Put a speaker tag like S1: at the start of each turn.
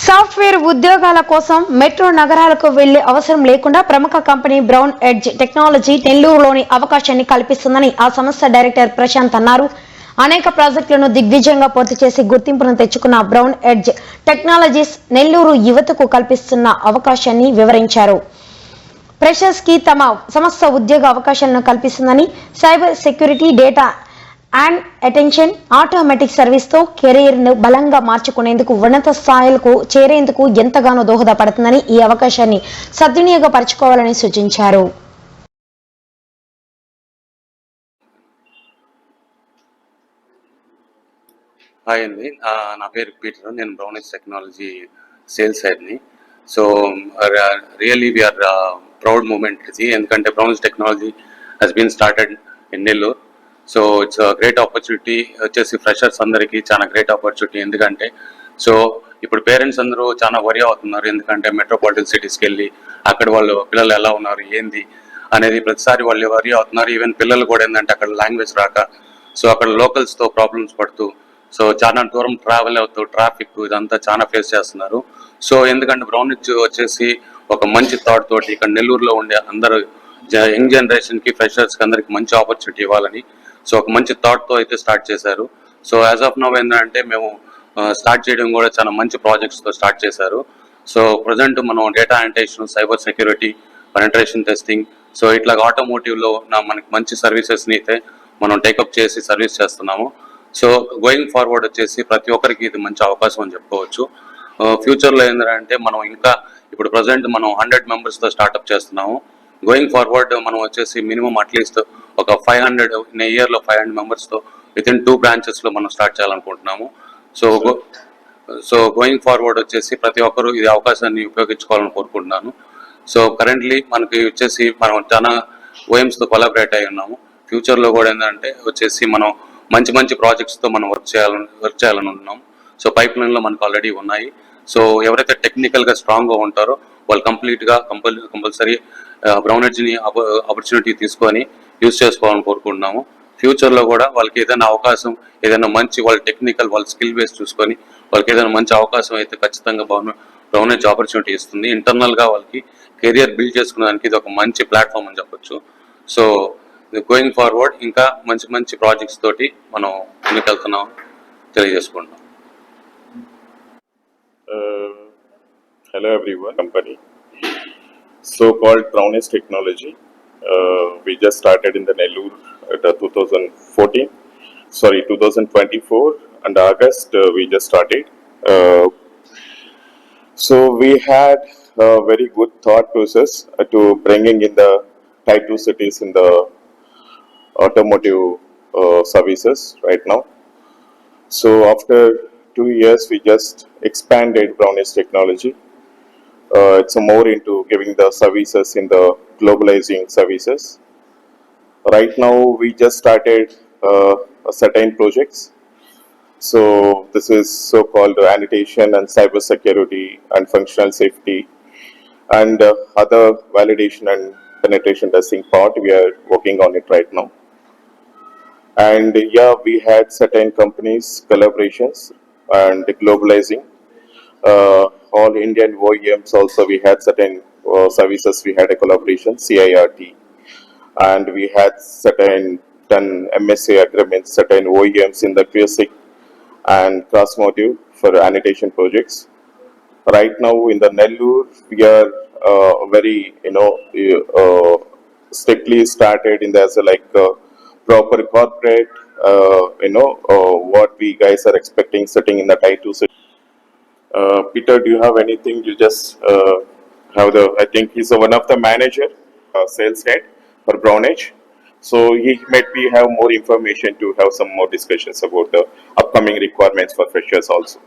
S1: Software ఉద్యోగాల కోసం metro నగరాలకు వెళ్లే అవసరం లేకుండా ప్రముఖ కంపెనీ బ్రౌన్ ఎడ్జ్ టెక్నాలజీ నెల్లూరులోని అవకాశాన్ని కల్పిస్తుందని ఆ సంస్థ డైరెక్టర్ ప్రశాంత్ అన్నారు. అనేక ప్రాజెక్టులను దిగ్విజయంగా పూర్తి చేసి గుర్తింపును తెచ్చుకున్న బ్రౌన్ ఎడ్జ్ టెక్నాలజీస్ నెల్లూరు యువతకు కల్పిస్తున్న అవకాశాన్ని వివరించారు. ఫ్రెషర్స్ కి తమ సంస్థ ఉద్యోగ అవకాశాలను కల్పిస్తుందని, cyber security, data annotation, automatic service తో కెరీర్ ను బలంగా మార్చుకునేందుకు, ఉన్నత స్థాయిలకు చేరేందుకు ఎంతగానో దోహదపడుతుందని ఈ అవకాశాన్ని సద్వినియోగపరచుకోవాలని సూచించారు.
S2: హాయ్ అండి, నా పేరు పీటర్. నేను బ్రౌన్ ఎడ్జ్ టెక్నాలజీ సేల్స్ హెడ్ని. So really we're proud moment ఇది, ఎందుకంటే Brown Edge Technology has been started in Nellore. So it's great opportunity. వచ్చేసి ఫ్రెషర్స్ అందరికీ చాలా గ్రేట్ ఆపర్చునిటీ. ఎందుకంటే సో ఇప్పుడు పేరెంట్స్ అందరూ చాలా వరి అవుతున్నారు, ఎందుకంటే మెట్రోపాలిటన్ సిటీస్కి వెళ్ళి అక్కడ వాళ్ళు పిల్లలు ఎలా ఉన్నారు ఏంది అనేది ప్రతిసారి వాళ్ళు వరి అవుతున్నారు. ఈవెన్ పిల్లలు కూడా ఏంటంటే అక్కడ లాంగ్వేజ్ రాక, సో అక్కడ లోకల్స్తో ప్రాబ్లమ్స్ పడుతూ, సో చాలా దూరం ట్రావెల్ అవుతూ ట్రాఫిక్ ఇదంతా చాలా ఫేస్ చేస్తున్నారు. సో ఎందుకంటే బ్రౌన్ ఎడ్జ్ వచ్చేసి ఒక మంచి థాట్ తోటి ఇక్కడ నెల్లూరులో ఉండే అందరూ యంగ్ జనరేషన్కి, ఫ్రెషర్స్కి అందరికి మంచి ఆపర్చునిటీ ఇవ్వాలని సో ఒక మంచి థాట్తో అయితే స్టార్ట్ చేశారు. సో యాజ్ ఆఫ్ నౌ ఏంటంటే మేము స్టార్ట్ చేయడం కూడా చాలా మంచి ప్రాజెక్ట్స్తో స్టార్ట్ చేశారు. సో ప్రజెంట్ మనం data annotation, cyber security, penetration testing, so ఇట్లా ఆటోమోటివ్లో మనకి మంచి సర్వీసెస్ని అయితే మనం టేకప్ చేసి సర్వీస్ చేస్తున్నాము. సో గోయింగ్ ఫార్వర్డ్ వచ్చేసి ప్రతి ఒక్కరికి ఇది మంచి అవకాశం అని చెప్పుకోవచ్చు. ఫ్యూచర్లో ఏంటంటే మనం ఇంకా ఇప్పుడు ప్రజెంట్ మనం 100 మెంబర్స్తో స్టార్ట్అప్ చేస్తున్నాము. గోయింగ్ ఫార్వర్డ్ మనం వచ్చేసి మినిమం అట్లీస్ట్ ఒక 500 ఇన్ ఇయర్లో 500 మెంబర్స్తో వితిన్ 2 బ్రాంచెస్లో మనం స్టార్ట్ చేయాలనుకుంటున్నాము. సో గోయింగ్ ఫార్వర్డ్ వచ్చేసి ప్రతి ఒక్కరూ ఈ అవకాశాన్ని ఉపయోగించుకోవాలని కోరుకుంటున్నాను. సో కరెంట్లీ మనకి వచ్చేసి మనం చాలా ఓఎమ్స్తో కొలాబరేట్ అయి ఉన్నాము. ఫ్యూచర్లో కూడా ఏంటంటే వచ్చేసి మనం మంచి మంచి ప్రాజెక్ట్స్తో మనం వర్క్ చేయాలని ఉన్నాం. సో పైప్ లైన్లో మనకు ఆల్రెడీ ఉన్నాయి. సో ఎవరైతే టెక్నికల్గా స్ట్రాంగ్గా ఉంటారో వాళ్ళు కంపల్సరీ బ్రౌన్ ఎడ్జ్ని ఆపర్చునిటీ తీసుకొని యూజ్ చేసుకోవాలని కోరుకుంటున్నాము. ఫ్యూచర్లో కూడా వాళ్ళకి ఏదైనా అవకాశం, ఏదైనా మంచి వాళ్ళ టెక్నికల్, వాళ్ళ స్కిల్ బేస్ చూసుకొని వాళ్ళకి ఏదైనా మంచి అవకాశం అయితే ఖచ్చితంగా బ్రౌన్ ఎడ్జ్ ఆపర్చునిటీ ఇస్తుంది. ఇంటర్నల్గా వాళ్ళకి కెరియర్ బిల్డ్ చేసుకునేదానికి ఇది ఒక మంచి ప్లాట్ఫామ్ అని చెప్పొచ్చు. సో గోయింగ్ ఫార్వర్డ్ ఇంకా మంచి మంచి ప్రాజెక్ట్స్ తోటి మనం ముందుకెళ్తున్నాం తెలియజేసుకుంటాం.
S3: Hello everyone, company so-called Brown Edge Technology. We just started in the Nellore at 2024 and August we just started. So we had a very good thought process to bringing in the type 2 cities in the automotive services right now. So after 2 years we just expanded Brown Edge Technology. It's more into giving the services in the globalizing services. Right now we just started certain projects. So this is so-called annotation and cyber security and functional safety and other validation and penetration testing part. We are working on it right now. And yeah, we had certain companies collaborations and globalizing. All Indian OEMs also we had certain services. We had a collaboration, CIRT, and we had certain done MSA agreements, certain OEMs in the QSIC and Crossmotive for annotation projects. Right now in the Nellore, we are very strictly started in the as a proper corporate. What we guys are expecting sitting in the type 2 city. Peter, do you have anything? You just have I think he's one of the manager, sales head for Brown Edge. So he might be have more information to have some more discussions about the upcoming requirements for freshers also.